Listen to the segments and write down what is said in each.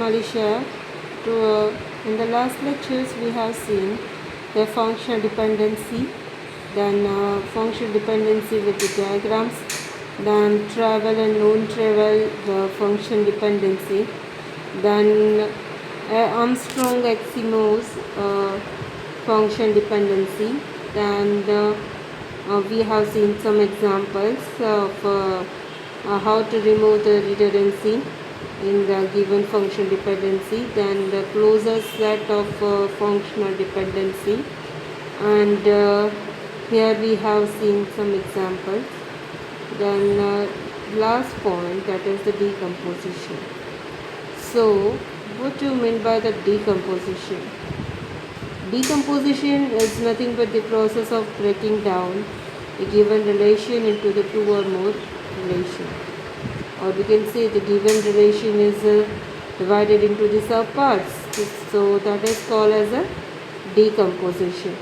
Alisha. In the last lectures, we have seen the functional dependency, then functional dependency with the diagrams, then travel and non-travel, the function dependency, then Armstrong-Aximov's function dependency, and we have seen some examples of how to remove the redundancy in the given function dependency, then the closest set of functional dependency, and here we have seen some examples. Then last point, that is the decomposition. So what do you mean by the decomposition? Decomposition is nothing but the process of breaking down a given relation into the two or more relation, or we can say the given relation is divided into the subparts, so that is called as a decomposition.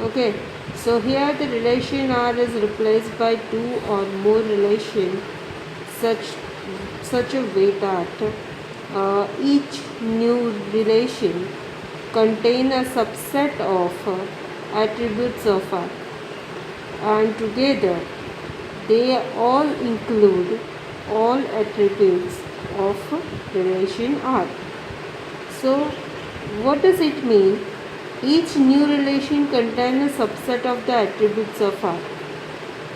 Okay, so here the relation R is replaced by two or more relation such a way that each new relation contain a subset of attributes of R, and together they all include all attributes of relation R. So what does it mean? Each new relation contains a subset of the attributes of R.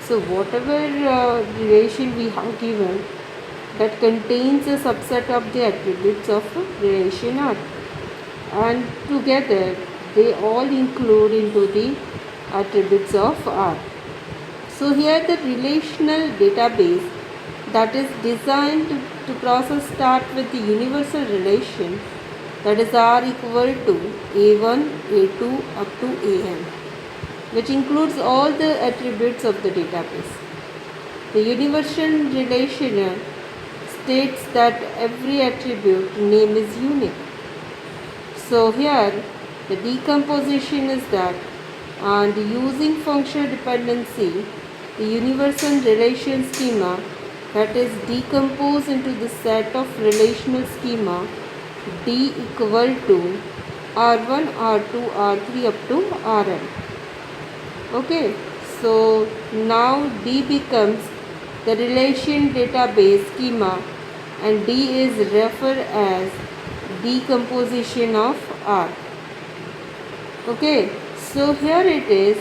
So whatever relation we have given, that contains a subset of the attributes of relation R, and together they all include into the attributes of R. So here the relational database that is designed to process start with the universal relation, that is R equal to A1, A2 up to AN, which includes all the attributes of the database. The universal relation states that every attribute name is unique. So here the decomposition is that, and using functional dependency, the universal relation schema that is decomposed into the set of relational schema D equal to R1, R2, R3 up to Rn. Okay, so now D becomes the relation database schema, and D is referred as decomposition of R. Okay, so here it is,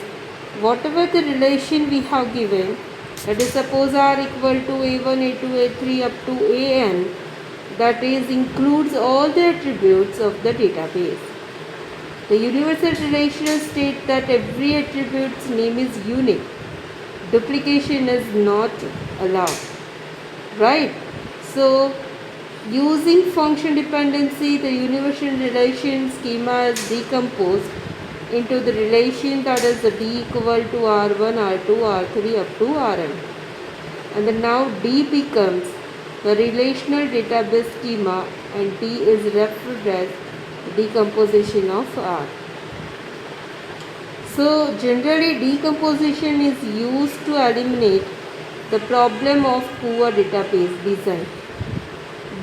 whatever the relation we have given, that is suppose R equal to A1, A2, A3 up to AN, that is includes all the attributes of the database. The universal relational state that every attribute's name is unique. Duplication is not allowed, right? So using function dependency, the universal relation schema is decomposed into the relation that is the D equal to R1, R2, R3 up to Rn. And then now D becomes the relational database schema, and D is referred as decomposition of R. So generally decomposition is used to eliminate the problem of poor database design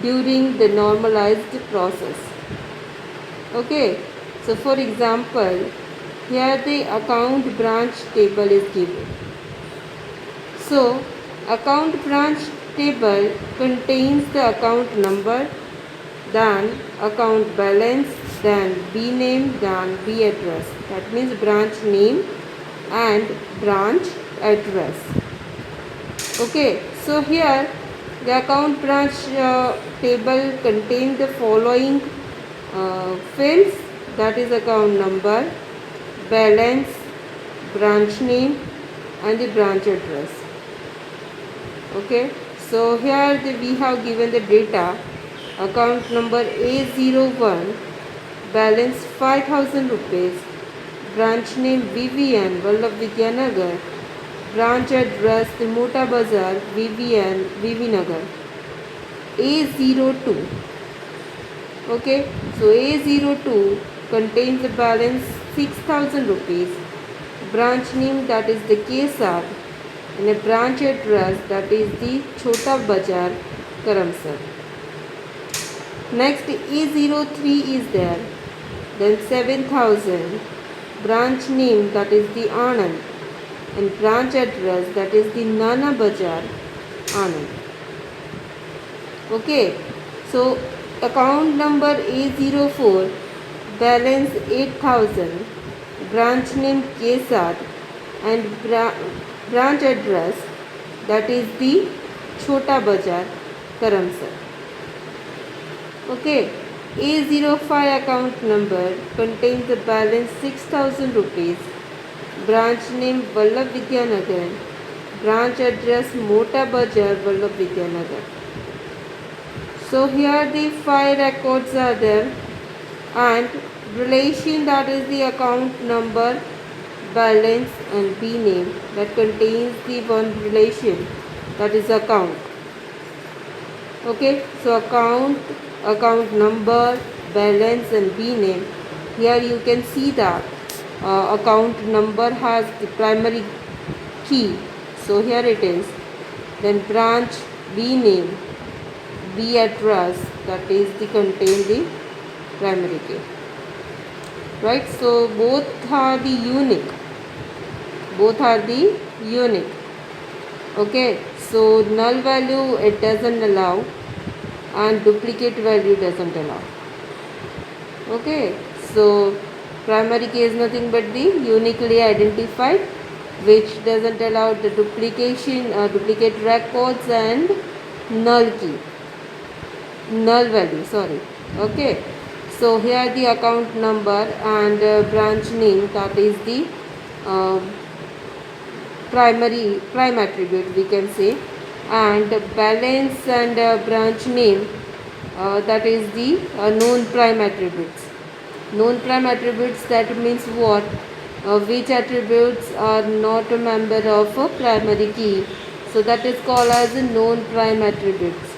during the normalized process. Okay, so for example, here the account branch table is given. So account branch table contains the account number, then account balance, then B name, then B address. That means branch name and branch address. Okay, so here the account branch table contains the following fields, that is account number, balance, branch name and the branch address. Okay, so here we have given the data, account number A01, balance 5,000 rupees, branch name VVN, Vallabh Vidyanagar, branch address the Mota Bazar, VVN, VV Nagar. A02, okay, so A02 contains the balance 6,000 rupees, branch name that is the Kesar, and a branch address that is the Chota Bazar, Karamsar. Next A03 is there, then 7,000, branch name that is the Anand, and branch address that is the Nana Bazar, Anand. Okay, so account number A04, balance 8,000, branch name Kesad, and branch address that is the Chota Bazar, Karamsar. Okay, A05 account number contains the balance 6,000 rupees, branch name Vallabh Vidyanagar, branch address Mota Bazar, Vallabh Vidyanagar. So here the 5 records are there, and relation that is the account number, balance and B name that contains the one relation, that is account. Okay, so account number, balance and B name. Here you can see that account number has the primary key, so here it is. Then branch B name, B address, that is the contain the primary key, right? So both are the unique, okay. So null value it doesn't allow, and duplicate value doesn't allow. Okay, so primary key is nothing but the uniquely identified, which doesn't allow the duplication, duplicate records, and null value, sorry. Okay, so here the account number and branch name, that is the prime attribute we can say, and balance and branch name, that is the known prime attributes. Known prime attributes, that means what? Which attributes are not a member of a primary key, so that is called as a known prime attributes.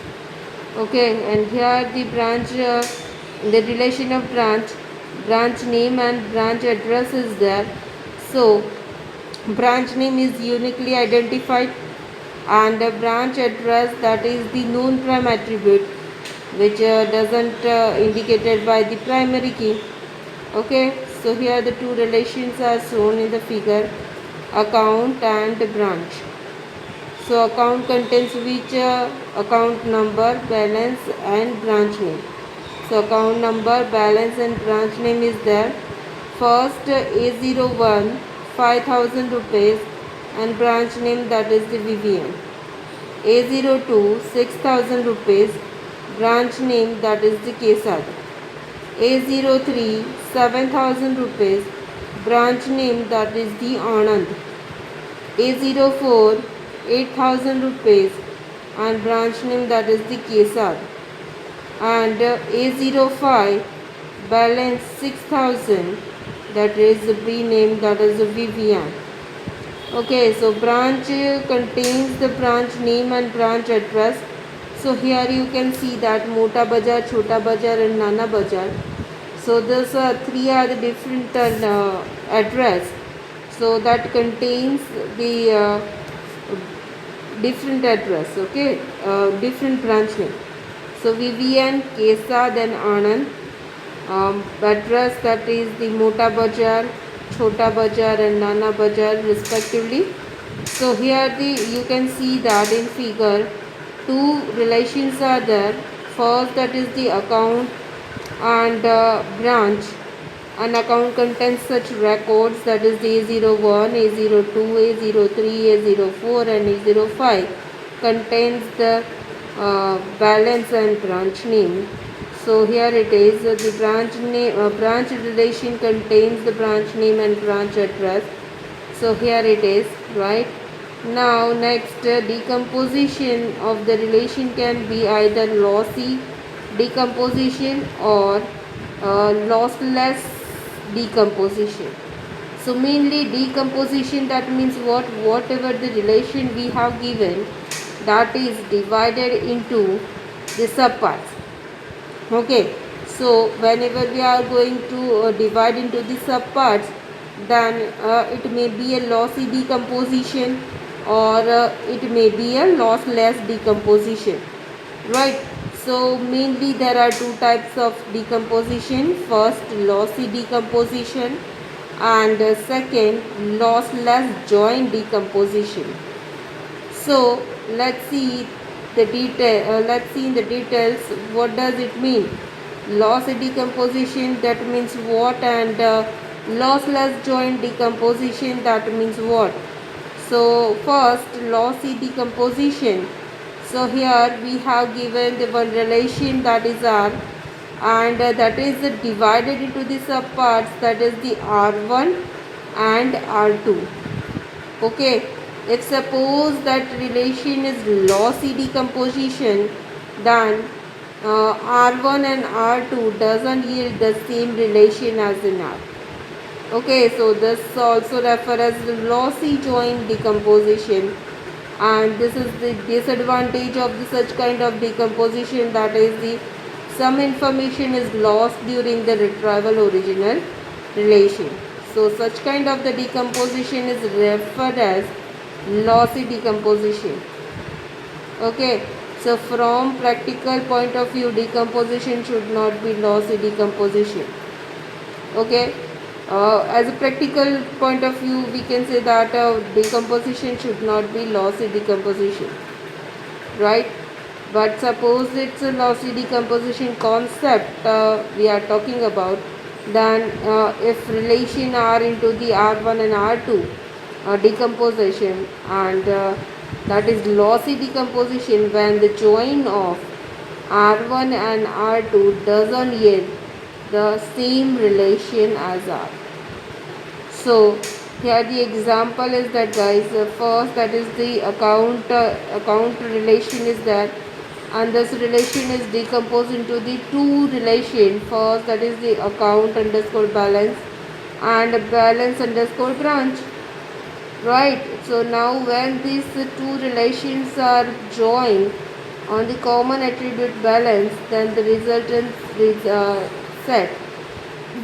Okay, and here the branch, the relation of branch name and branch address is there. So branch name is uniquely identified, and the branch address, that is the known prime attribute, which doesn't indicated by the primary key. Okay, so here the two relations are shown in the figure, account and branch. So account contains which account number, balance and branch name. So account number, balance and branch name is there. First A01, 5,000 rupees, and branch name, that is the Vivian. A02, 6,000 rupees, branch name, that is the Kesad. A03, 7,000 rupees, branch name, that is the Anand. A04, 8,000 rupees, and branch name, that is the Kesad. And A05, balance 6,000, that is the B name, that is the Vivian. Okay, so branch contains the branch name and branch address. So here you can see that Mota Bazar, Chota Bazar and Nana Bazar. So these three are the different address. So that contains the different address, okay, different branch name. So Vivian, Kesad and Anand. Address, that is the Mota Bazar, Chota Bazar and Nana Bazar respectively. So here you can see that in figure two relations are there. First, that is the account and branch. An account contains such records, that is the A01, A02, A03, A04 and A05 contains the balance and branch name. So here it is, the branch name, branch relation contains the branch name and branch address. So here it is, right? Now next, decomposition of the relation can be either lossy decomposition or lossless decomposition. So mainly decomposition, that means what? Whatever the relation we have given, that is divided into the subparts. Okay, so whenever we are going to divide into the subparts, then it may be a lossy decomposition or it may be a lossless decomposition, right? So mainly there are two types of decomposition. First, lossy decomposition, and second, lossless joint decomposition. So let's see the detail. Let's see in the details what does it mean. Lossy decomposition, that means what, and lossless joint decomposition, that means what. So first, lossy decomposition. So here we have given the one relation, that is R, and that is divided into the subparts, that is the R1 and R2. Okay, if suppose that relation is lossy decomposition, then R1 and R2 doesn't yield the same relation as in R. Okay, so this also referred as the lossy joint decomposition, and this is the disadvantage of the such kind of decomposition, that is the some information is lost during the retrieval original relation. So such kind of the decomposition is referred as lossy decomposition. Okay, so from practical point of view, decomposition should not be lossy decomposition. Okay, as a practical point of view, we can say that decomposition should not be lossy decomposition, right? But suppose it's a lossy decomposition concept we are talking about, then if relation are into the R1 and R2 decomposition, and that is lossy decomposition when the join of R1 and R2 doesn't yield the same relation as R. So here the example is that, guys, first, that is the account relation is that, and this relation is decomposed into the two relation. First, that is the account underscore balance and balance underscore branch, right? So now when these two relations are joined on the common attribute balance, then the resultant set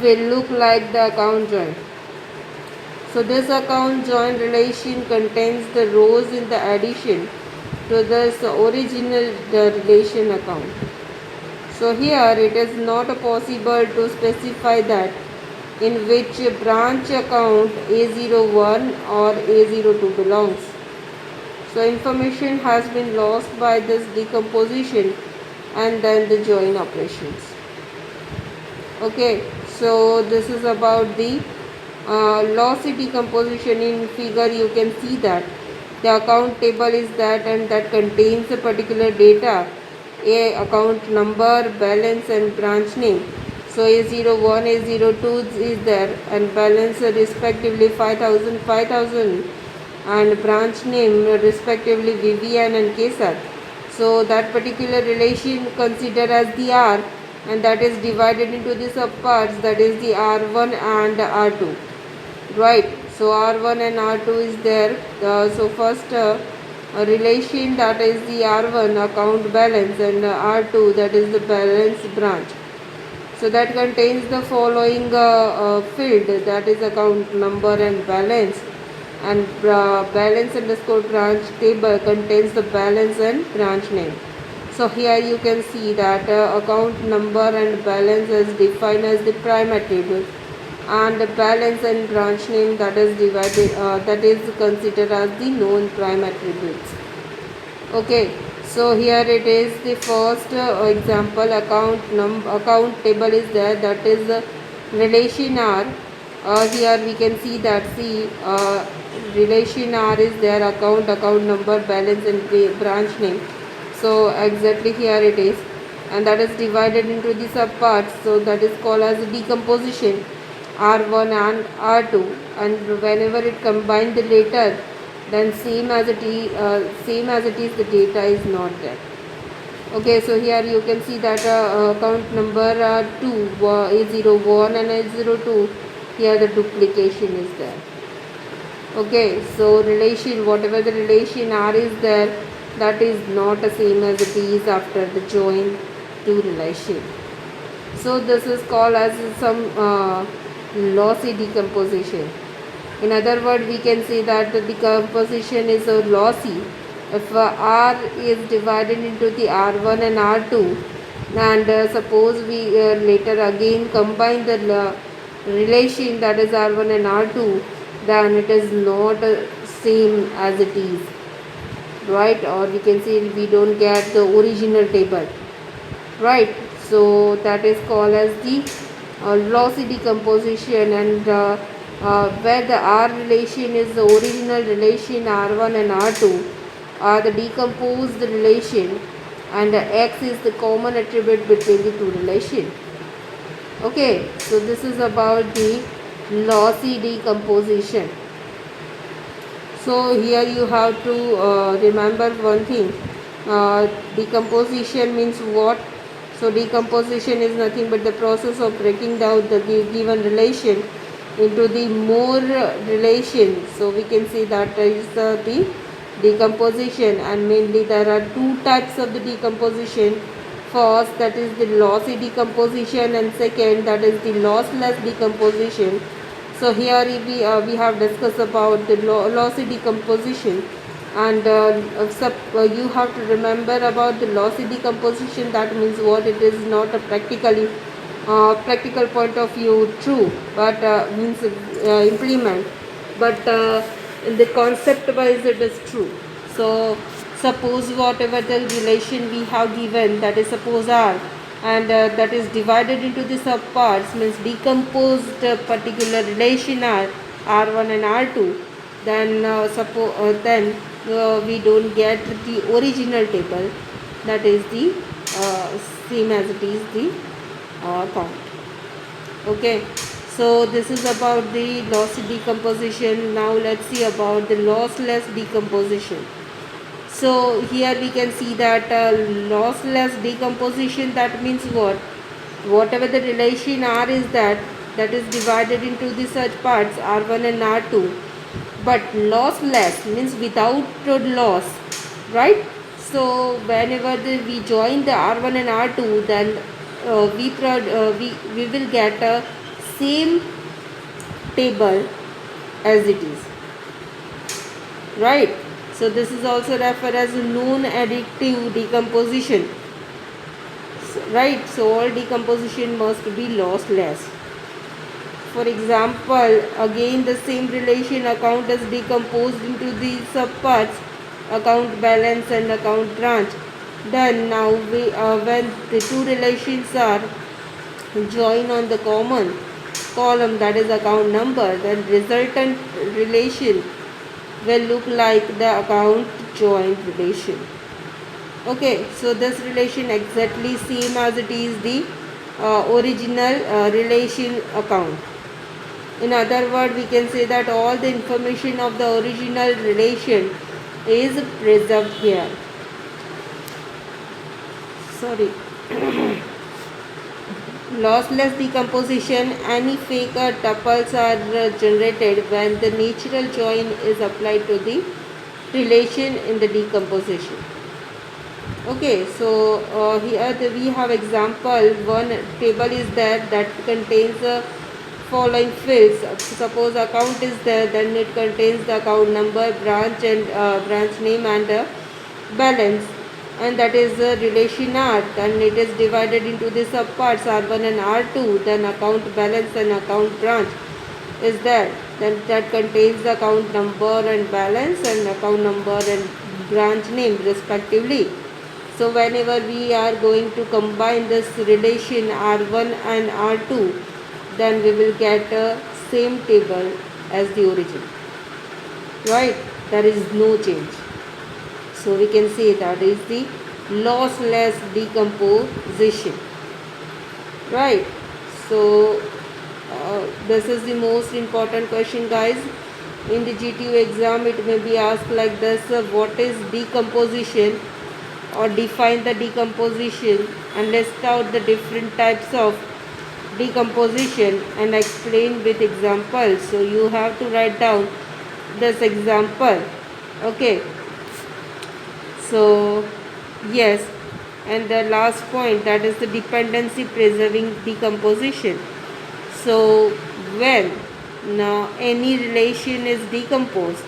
will look like the account join. So this account join relation contains the rows in the addition to this original relation account. So here it is not possible to specify that in which branch account A01 or A02 belongs. So information has been lost by this decomposition and then the join operations. Okay, so this is about the lossy decomposition. In figure you can see that the account table is that, and that contains a particular data, a account number, balance and branch name. So A01, A02 is there, and balance respectively 5000, 5000, and branch name respectively Vivian and Kesar. So that particular relation considered as the R, and that is divided into the subparts, that is the R1 and R2, right? So R1 and R2 is there. So first a relation, that is the R1 account balance, and R2 that is the balance branch. So that contains the following field, that is account number and balance, and balance underscore branch table contains the balance and branch name. So here you can see that account number and balance is defined as the prime attribute, and the balance and branch name, that is divided that is considered as the known prime attributes. Okay, so here it is the first example. Account table is there, that is relation R. Here we can see that relation R is there, account number, balance and branch name. So exactly here it is, and that is divided into the subparts. So that is called as decomposition, R1 and R2, and whenever it combined the later, then same as it is the data is not there. Okay, so here you can see that account number 2 A01 and A02, here the duplication is there. Okay, so relation, whatever the relation R is there, that is not the same as it is after the join two relation. So this is called as some lossy decomposition. In other words, we can say that the decomposition is lossy if R is divided into the R1 and R2, and suppose we later again combine the relation, that is R1 and R2, then it is not same as it is, right? Or we can say we don't get the original table, right? So that is called as the lossy decomposition, and where the R relation is the original relation R1 and R2 are the decomposed relation, and X is the common attribute between the two relations. Okay, so this is about the lossy decomposition. So here you have to remember one thing. Decomposition means what? So decomposition is nothing but the process of breaking down the given relation into the more relations. So we can say that is the decomposition, and mainly there are two types of the decomposition. First, that is the lossy decomposition, and second, that is the lossless decomposition. So here we have discussed about the lossy decomposition, and you have to remember about the lossy decomposition. That means what? It is not a practical point of view true, but means implement, but in the concept wise it is true. So suppose whatever the relation we have given, that is suppose R, and that is divided into the subparts, means decomposed particular relation R1 and R2, then we don't get the original table, that is the same as it is the count. Okay, so this is about the lossy decomposition. Now let's see about the lossless decomposition. So here we can see that lossless decomposition, that means what? Whatever the relation R is, that is divided into the such parts R1 and R2, but lossless means without loss, right? So whenever we join the R1 and R2, then we will get a same table as it is, right? So this is also referred as non-additive decomposition, right? So all decomposition must be lossless. For example, again the same relation account is decomposed into the subparts account balance and account branch. Then now when the two relations are joined on the common column, that is account number, then resultant relation will look like the account joint relation. Okay, so this relation exactly same as it is the original relation account. In other words, we can say that all the information of the original relation is preserved here. Sorry. Lossless decomposition, any fake tuples are generated when the natural join is applied to the relation in the decomposition. Okay, so here we have example. One table is there that contains following fields. Suppose account is there, then it contains the account number, branch and branch name, and balance, and that is the relation R. Then it is divided into the subparts R1 and R2. Then account balance and account branch is there. Then that contains the account number and balance and account number and branch name respectively. So whenever we are going to combine this relation R1 and R2, then we will get a same table as the origin, right? There is no change. So we can say that is the lossless decomposition, right? So this is the most important question, guys. In the GTU exam it may be asked like this: what is decomposition, or define the decomposition and list out the different types of decomposition and explain with examples. So you have to write down this example. Okay, so yes, and the last point, that is the dependency preserving decomposition. So when now any relation is decomposed,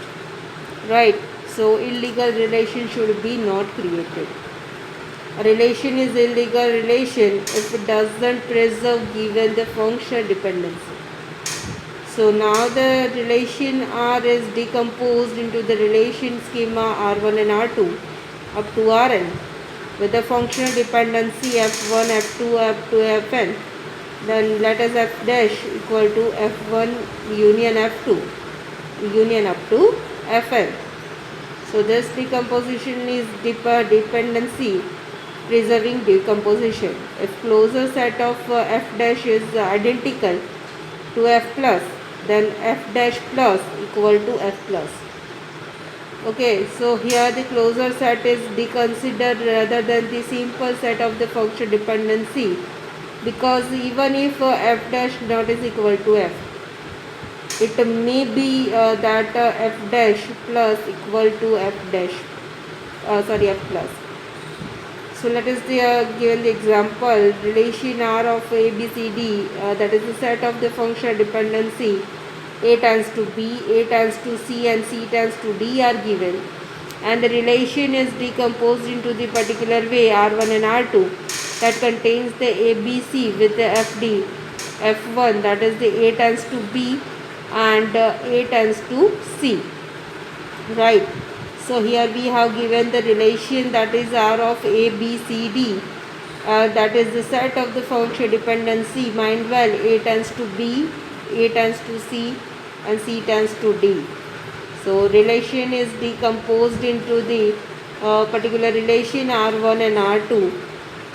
right, so illegal relation should be not created. A relation is illegal relation if it doesn't preserve given the functional dependency. So now the relation R is decomposed into the relation schema R1 and R2 up to Rn with the functional dependency F1, F2, F2, Fn. Then let us F dash equal to F1 union F2 union up to Fn. So this decomposition is dependency preserving decomposition. If closure set of F dash is identical to F plus, then F dash plus equal to F plus. Okay, so here the closure set is considered rather than the simple set of the function dependency, because even if F dash not is equal to F, it may be that F dash plus equal to F dash F plus. So let us give the example. Relation R of A, B, C, D, that is the set of the functional dependency A tends to B, A tends to C, and C tends to D are given, and the relation is decomposed into the particular way R1 and R2 that contains the ABC with the FD, F1 that is the A tends to B and A tends to C, right. So here we have given the relation that is R of A, B, C, D, that is the set of the function dependency. Mind well, A tends to B, A tends to C, and C tends to D. So relation is decomposed into the particular relation R1 and R2.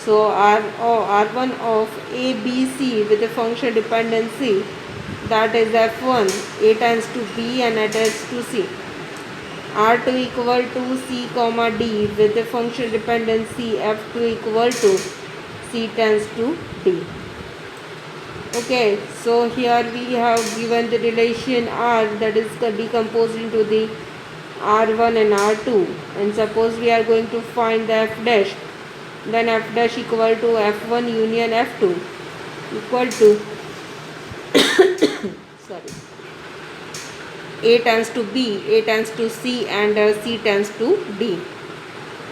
So R1 of A, B, C with the function dependency, that is F1, A tends to B and A tends to C. R2 equal to C comma D with the function dependency F2 equal to C tends to D. Okay, so here we have given the relation R that is decomposed into the R1 and R2, and suppose we are going to find the F dash, then F dash equal to F1 union F2 equal to sorry, A tends to B, A tends to C, and C tends to D.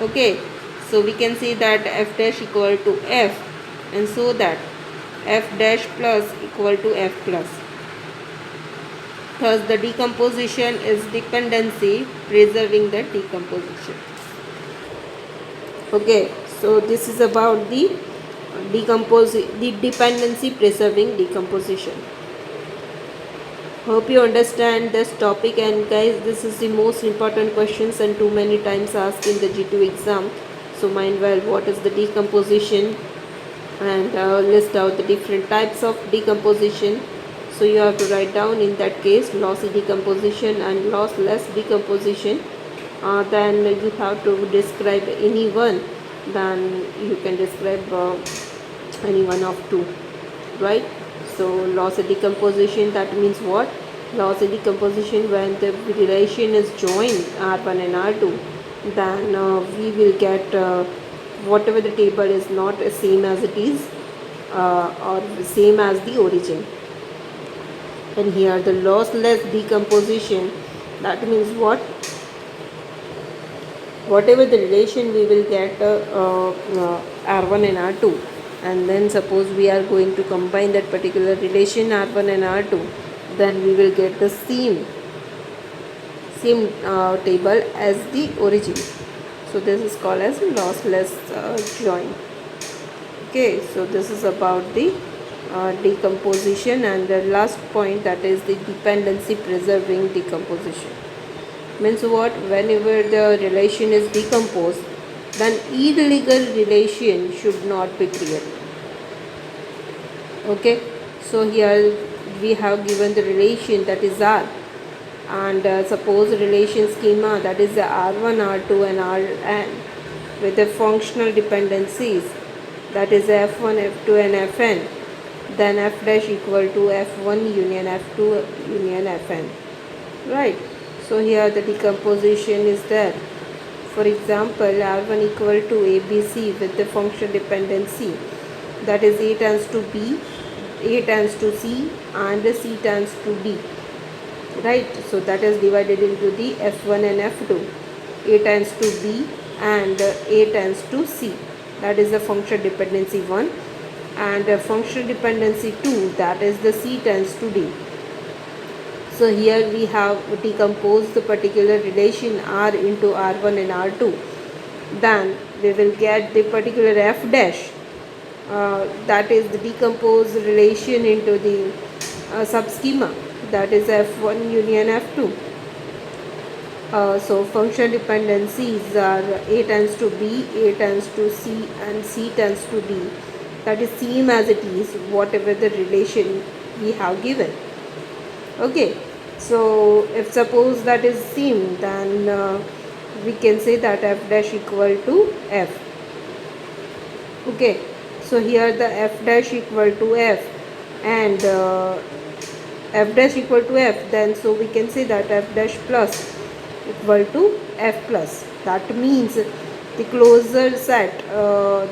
Okay, so we can say that F dash equal to F, and so that F dash plus equal to F plus. Thus the decomposition is dependency preserving the decomposition. Okay, so this is about the dependency preserving decomposition. Hope you understand this topic, and guys, this is the most important questions and too many times asked in the G2 exam. So mind well what is the decomposition, and list out the different types of decomposition. So you have to write down in that case lossy decomposition and lossless decomposition. Then you have to describe any one, then you can describe any one of two, right. So lossy decomposition, that means what? Lossy decomposition, when the relation is joined R1 and R2, then we will get whatever the table is not same as it is or same as the origin. And here the lossless decomposition, that means what? Whatever the relation we will get R1 and R2, and then suppose we are going to combine that particular relation R1 and R2, then we will get the same table as the origin. So this is called as lossless join. Okay, so this is about the decomposition, and the last point, that is the dependency preserving decomposition. Means what? Whenever the relation is decomposed, then illegal relation should not be created. Okay, so here we have given the relation that is R, and suppose relation schema that is the R1, R2 and Rn with the functional dependencies, that is F1, F2 and Fn, then F dash equal to F1 union F2 union Fn, right. So here the decomposition is there. For example, R1 equal to ABC with the function dependency, that is A tends to B, A tends to C, and C tends to D, right. So that is divided into the F1 and F2, A tends to B and A tends to C. that is the function dependency 1, and function dependency 2, that is the C tends to D. So here we have decomposed the particular relation R into R1 and R2. Then we will get the particular F dash, that is the decomposed relation into the subschema, that is F1 union F2. So function dependencies are A tends to B, A tends to C, and C tends to D. That is same as it is whatever the relation we have given. Okay, so if suppose that is same, then we can say that F dash equal to F. Okay, so here the F dash equal to F and F dash equal to F, then so we can say that F dash plus equal to F plus. That means the closure set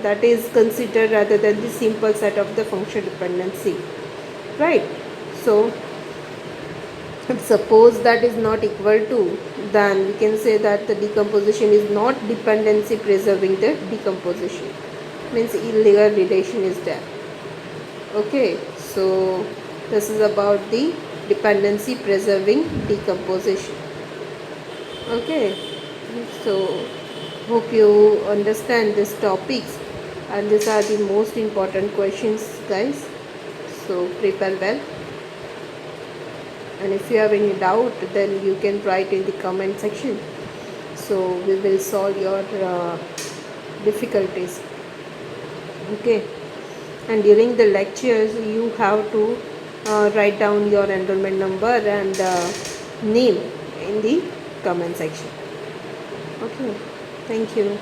that is considered rather than the simple set of the function dependency, right? So if suppose that is not equal to, then we can say that the decomposition is not dependency preserving the decomposition, means illegal relation is there. Okay, so this is about the dependency preserving decomposition. Okay, so hope you understand these topics, and these are the most important questions, guys. So prepare well, and if you have any doubt, then you can write in the comment section, so we will solve your difficulties. Okay, and during the lectures you have to write down your enrollment number and name in the comment section. Okay, thank you.